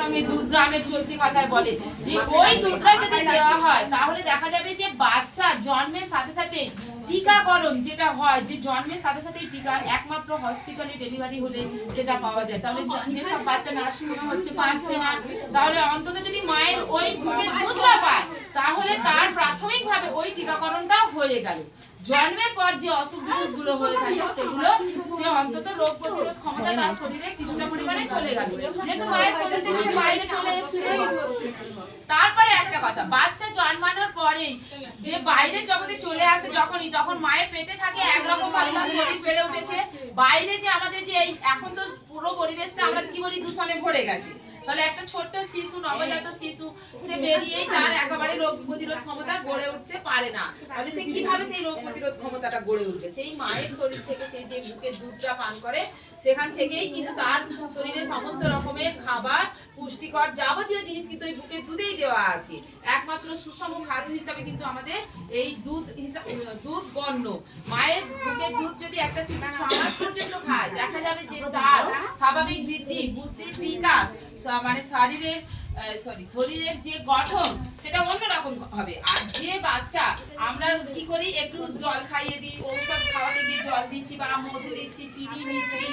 সঙ্গে দুধ গ্রামের চলতি কথায় বলে যে ওই দুধটা যদি দেওয়া হয় তাহলে দেখা যাবে যে বাচ্চা জন্মের সাথে সাথে টিকাকরণ যেটা হয়, যে জন্মের সাথে সাথে টিকা একমাত্র হসপিটালে ডেলিভারি হলে সেটা পাওয়া যায়। তাহলে যেসব বাচ্চা নার্সিংহোমে হচ্ছে পাচ্ছে না, তাহলে অন্তত যদি মায়ের ওই বুকের দুধটা পায় তাহলে তার প্রাথমিকভাবে ওই টিকাকরণটা হয়ে গেল। জন্মের পর যে অসুখ বিসুখ গুলো হয়ে থাকে সেগুলো সে অন্তত রোগ প্রতিরোধ ক্ষমতা তার শরীরে কিছুটা পরিমাণে চলে গেল, যেহেতু মায়ের শরীর থেকে সে বাইরে চলে এসেছে। তারপরে একটা কথা, বাচ্চা জন্মানোর পরেই যে বাইরের জগতে চলে আসে যখনই, তখন মায়ের পেটে থাকে একরকম ভাবে তার শরীর বেড়ে উঠেছে। বাইরে যে আমাদের যে এখন তো পুরো পরিবেশটা আমরা কি বলি দূষণে ভরে গেছে, তাহলে একটা ছোট্ট শিশু, নবজাত শিশু, সে বেরিয়েই তার একেবারে রোগ প্রতিরোধ ক্ষমতা গড়ে উঠতে পারে না। তাহলে সে কিভাবে সেই রোগ প্রতিরোধ ক্ষমতাটা গড়ে উঠবে? সেই মায়ের শরীর থেকে সে যে বুকের দুধটা পান করে সেখান থেকেই কিন্তু তার শরীরে সমস্ত রকমের খাবার, পুষ্টিকর যাবতীয় জিনিস কিন্তু এই বুকের দুধেই দেওয়া আছে। একমাত্র সুষম খাদ্য হিসাবে কিন্তু আমাদের এই দুধ গণ্য। মায়ের বুকের দুধ যদি একটা শিশু 6 মাস পর্যন্ত খায়, দেখা যাবে যে তার স্বাভাবিক বৃদ্ধি, বুদ্ধির বিকাশ, মানে শরীরের যে গঠন সেটা অন্যরকম হবে। আর যে বাচ্চা আমরা কি করি, একটু জল খাইয়ে দিই, ঔষধ খাওয়াতে গিয়ে জল দিচ্ছি বা মধু দিচ্ছি, চিনি মিষ্টি